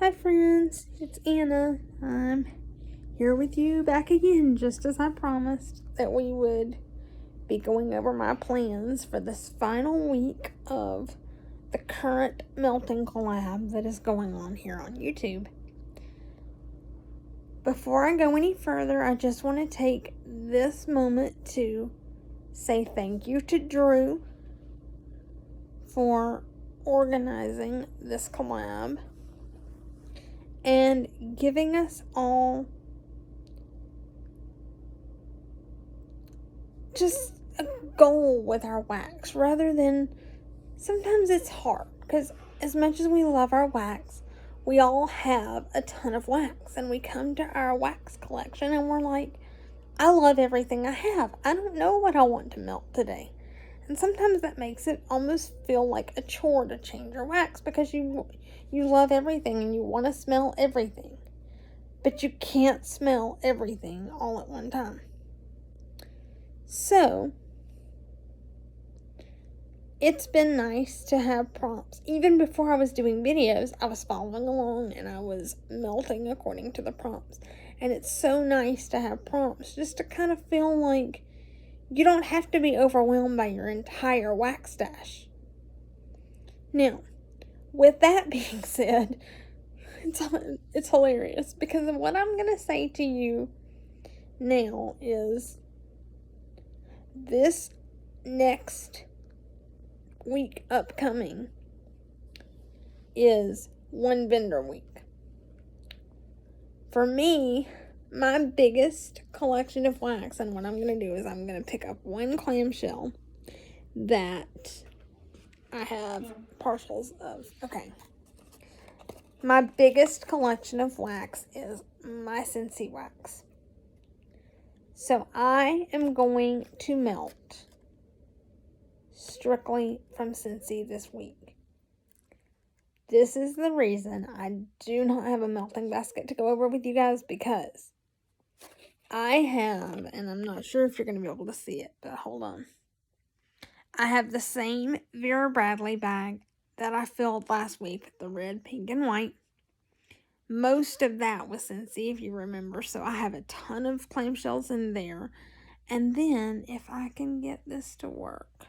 Hi friends, it's Anna. I'm here with you back again, just as I promised that we would be going over my plans for this final week of the current melting collab that is going on here on YouTube. Before I go any further, I just want to take this moment to say thank you to Drew for organizing this collab and giving us all just a goal with our wax, rather than sometimes it's hard because as much as we love our wax, we all have a ton of wax, and we come to our wax collection and we're like, I love everything I have. I don't know what I want to melt today. And sometimes that makes it almost feel like a chore to change your wax because you love everything and you want to smell everything. But you can't smell everything all at one time. So, it's been nice to have prompts. Even before I was doing videos, I was following along and I was melting according to the prompts. And it's so nice to have prompts just to kind of feel like you don't have to be overwhelmed by your entire wax stash. Now, with that being said, it's hilarious because what I'm going to say to you now is this next week upcoming is one vendor week. For me, my biggest collection of wax, and what I'm going to do is I'm going to pick up one clamshell that I have partials of. Okay. My biggest collection of wax is my Scentsy wax. So I am going to melt strictly from Scentsy this week. This is the reason I do not have a melting basket to go over with you guys, because I have, and I'm not sure if you're going to be able to see it, but hold on. I have the same Vera Bradley bag that I filled last week with the red, pink, and white. Most of that was Scentsy, if you remember, so I have a ton of clamshells in there. And then, if I can get this to work,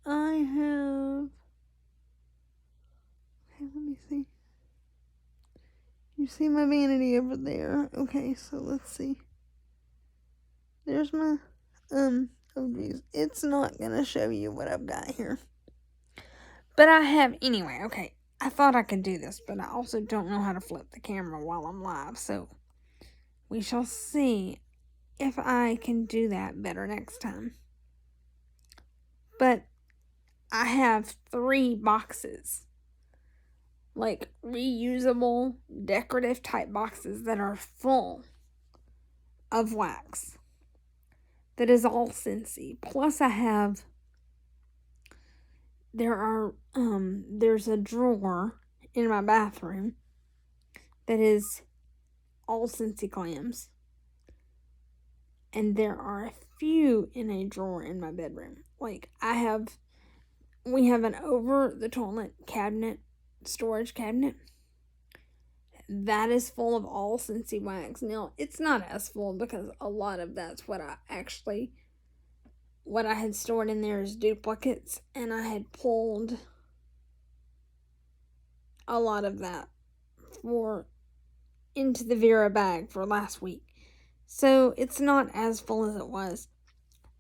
I have, okay, let me see. You see my vanity over there? Okay, so let's see. There's my, oh geez, it's not gonna show you what I've got here. But I have, anyway, okay, I thought I could do this, but I also don't know how to flip the camera while I'm live, so we shall see if I can do that better next time. But I have 3 boxes, like reusable, decorative type boxes that are full of wax. That is all Scentsy. Plus I have, there's a drawer in my bathroom that is all Scentsy clams. And there are a few in a drawer in my bedroom. Like, we have an over-the-toilet cabinet, storage cabinet. That is full of all Scentsy wax. Now, it's not as full because a lot of that's what I had stored in there is duplicates, and I had pulled a lot of that into the Vera bag for last week. So it's not as full as it was.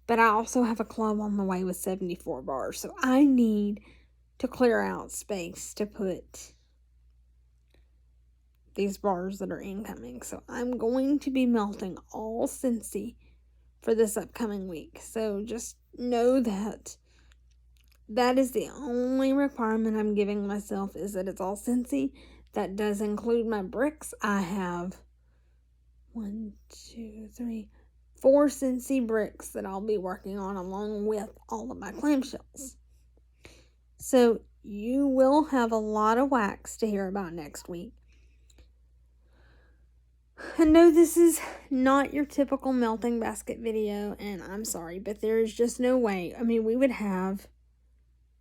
But I also have a club on the way with 74 bars. So I need to clear out space to put these bars that are incoming. So I'm going to be melting all Scentsy for this upcoming week. So just know that that is the only requirement I'm giving myself, is that it's all Scentsy. That does include my bricks. I have 4 Scentsy bricks that I'll be working on along with all of my clamshells. So you will have a lot of wax to hear about next week. I know this is not your typical melting basket video, and I'm sorry, but there is just no way. I mean, we would have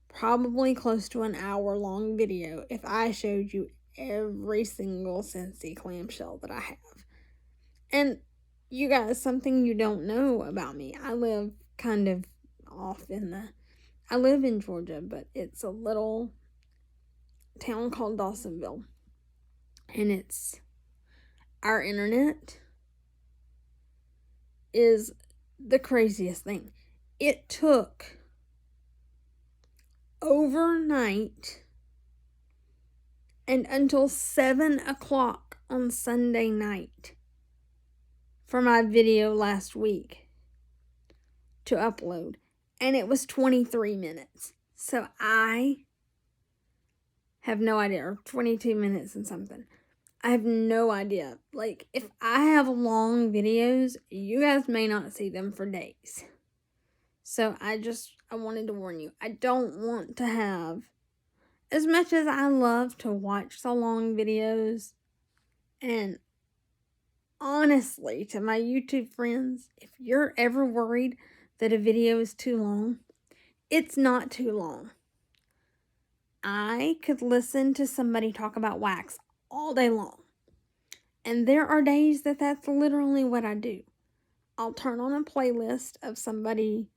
probably close to an hour-long video if I showed you every single Scentsy clamshell that I have. And you guys, something you don't know about me, I live kind of off I live in Georgia, but it's a little town called Dawsonville. And our internet is the craziest thing. It took overnight and until 7 o'clock on Sunday night for my video last week to upload. And it was 23 minutes. So I have no idea, or 22 minutes and something. I have no idea. Like, if I have long videos, you guys may not see them for days. So I wanted to warn you. I don't want to have, as much as I love to watch the long videos, and honestly, to my YouTube friends, if you're ever worried that a video is too long, it's not too long. I could listen to somebody talk about wax all day long. And there are days that that's literally what I do. I'll turn on a playlist of somebody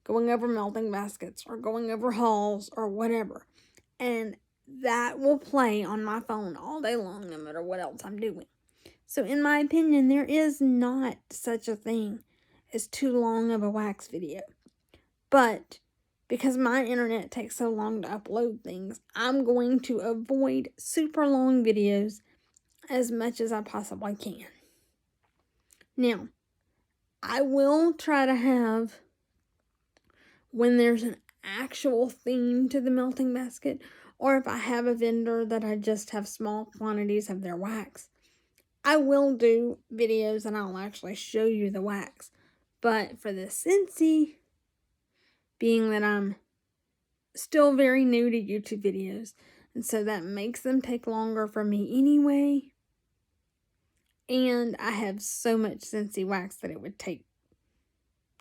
going over melting baskets or going over hauls or whatever. And that will play on my phone all day long, no matter what else I'm doing. So in my opinion, there is not such a thing as too long of a wax video. But because my internet takes so long to upload things, I'm going to avoid super long videos as much as I possibly can. Now, I will try to have, when there's an actual theme to the melting basket, or if I have a vendor that I just have small quantities of their wax, I will do videos and I'll actually show you the wax. But for the Scentsy, being that I'm still very new to YouTube videos, and so that makes them take longer for me anyway. And I have so much Scentsy wax that it would take,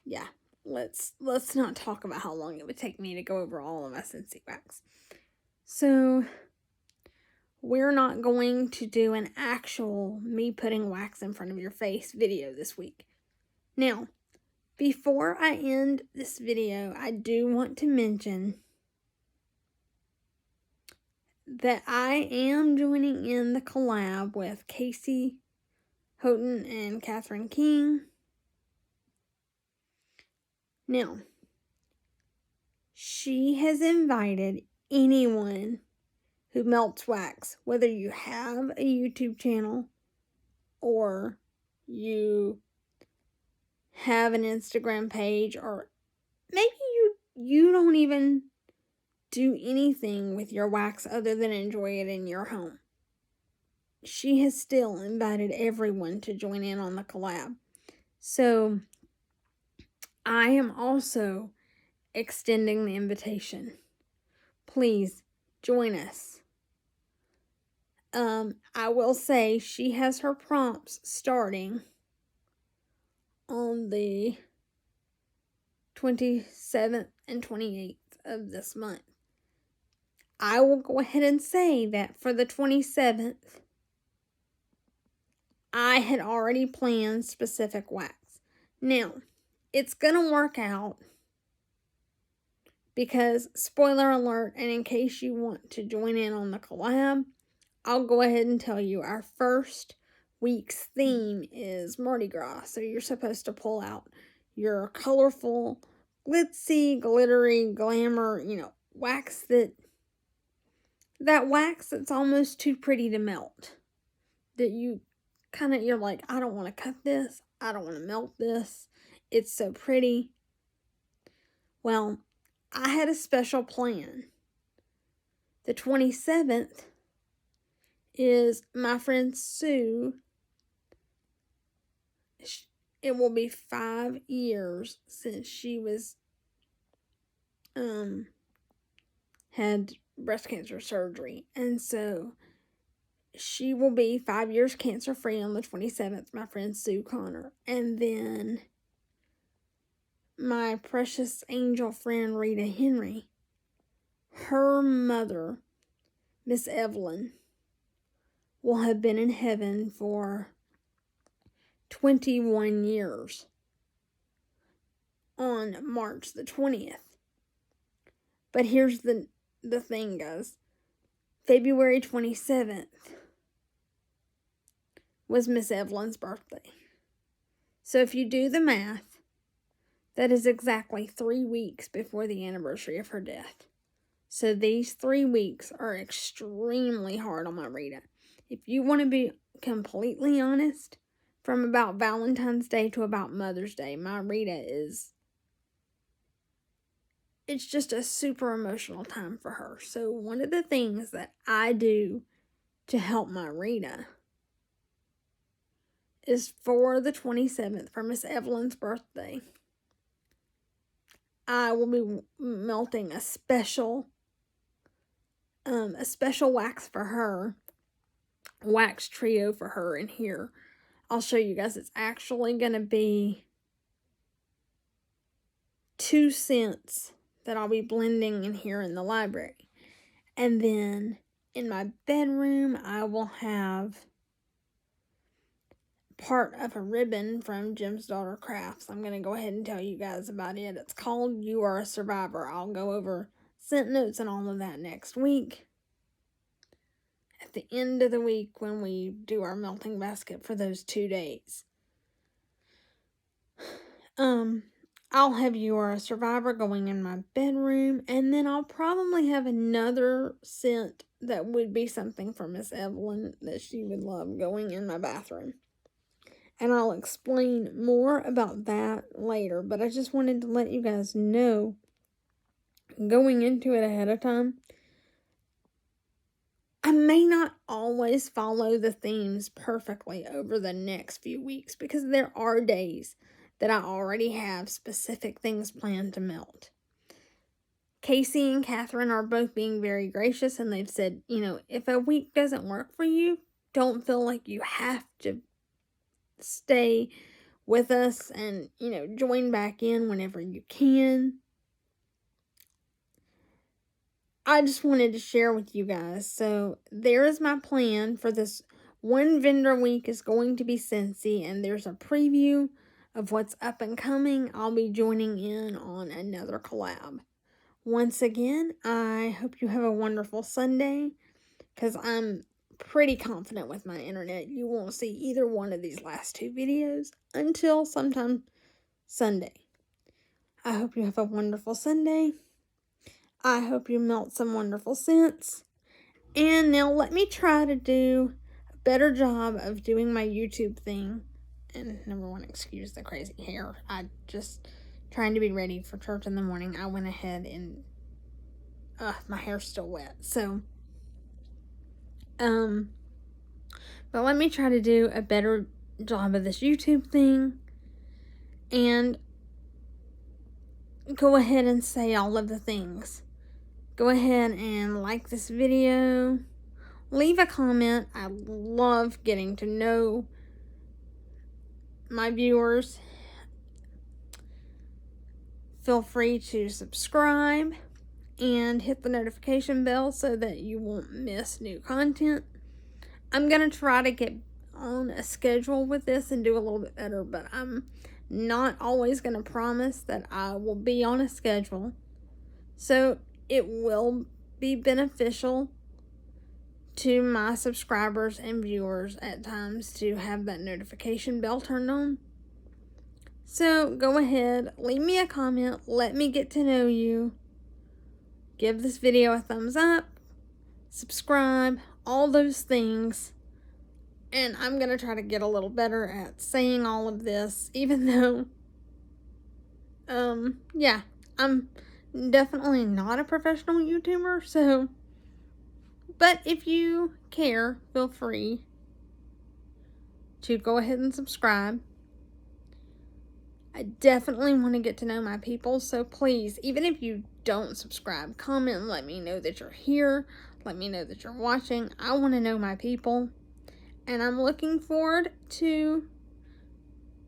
yeah, let's not talk about how long it would take me to go over all of my Scentsy wax. So we're not going to do an actual me putting wax in front of your face video this week. Now, before I end this video, I do want to mention that I am joining in the collab with Casey Houghton and Catherine King. Now, she has invited anyone who melts wax, whether you have a YouTube channel or you have an Instagram page, or maybe you don't even do anything with your wax other than enjoy it in your home. She has still invited everyone to join in on the collab. So I am also extending the invitation. Please join us. I will say she has her prompts starting on the 27th and 28th of this month. I will go ahead and say that for the 27th, I had already planned specific wax. Now, it's going to work out because, spoiler alert, and in case you want to join in on the collab, I'll go ahead and tell you our first week's theme is Mardi Gras. So you're supposed to pull out your colorful, glitzy, glittery, glamour, wax that wax that's almost too pretty to melt. That you're like, I don't want to cut this. I don't want to melt this. It's so pretty. Well, I had a special plan. The 27th is my friend Sue. It will be 5 years since she had breast cancer surgery. And so she will be 5 years cancer free on the 27th, my friend Sue Connor. And then my precious angel friend Rita Henry, her mother, Miss Evelyn, will have been in heaven for 21 years on March the 20th. But here's the thing, guys. February 27th was Miss Evelyn's birthday. So if you do the math, that is exactly 3 weeks before the anniversary of her death. So these 3 weeks are extremely hard on my Rita. If you want to be completely honest, from about Valentine's Day to about Mother's Day, my Rita it's just a super emotional time for her. So one of the things that I do to help my Rita is for the 27th, for Miss Evelyn's birthday, I will be melting a special wax for her, wax trio for her in here. I'll show you guys. It's actually going to be 2 scents that I'll be blending in here in the library. And then in my bedroom, I will have part of a ribbon from Jim's Daughter Crafts. I'm going to go ahead and tell you guys about it. It's called You Are a Survivor. I'll go over scent notes and all of that next week. At the end of the week when we do our melting basket for those 2 days. I'll have You Are a Survivor going in my bedroom, and then I'll probably have another scent that would be something for Miss Evelyn that she would love going in my bathroom. And I'll explain more about that later, but I just wanted to let you guys know, going into it ahead of time, I may not always follow the themes perfectly over the next few weeks because there are days that I already have specific things planned to melt. Casey and Catherine are both being very gracious, and they've said, if a week doesn't work for you, don't feel like you have to stay with us and, join back in whenever you can. I just wanted to share with you guys. So there is my plan for this one vendor week is going to be Scentsy, and there's a preview of what's up and coming. I'll be joining in on another collab. Once again, I hope you have a wonderful Sunday, because I'm pretty confident with my internet you won't see either one of these last 2 videos until sometime Sunday. I hope you have a wonderful Sunday. I hope you melt some wonderful scents. And now let me try to do a better job of doing my YouTube thing. And number one, excuse the crazy hair. I just trying to be ready for church in the morning. I went ahead and my hair's still wet. So but let me try to do a better job of this YouTube thing. And go ahead and say all of the things. Go ahead and like this video. Leave a comment. I love getting to know my viewers. Feel free to subscribe and hit the notification bell so that you won't miss new content. I'm going to try to get on a schedule with this and do a little bit better, but I'm not always going to promise that I will be on a schedule. So it will be beneficial to my subscribers and viewers at times to have that notification bell turned on. So go ahead, leave me a comment, let me get to know you. Give this video a thumbs up, subscribe, all those things. And I'm going to try to get a little better at saying all of this, even though, yeah, I'm definitely not a professional YouTuber, so, but if you care, feel free to go ahead and subscribe. I definitely want to get to know my people, so please, even if you don't subscribe, comment and let me know that you're here. Let me know that you're watching. I want to know my people, and I'm looking forward to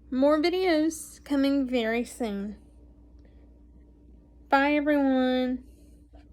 more videos coming very soon. Bye, everyone.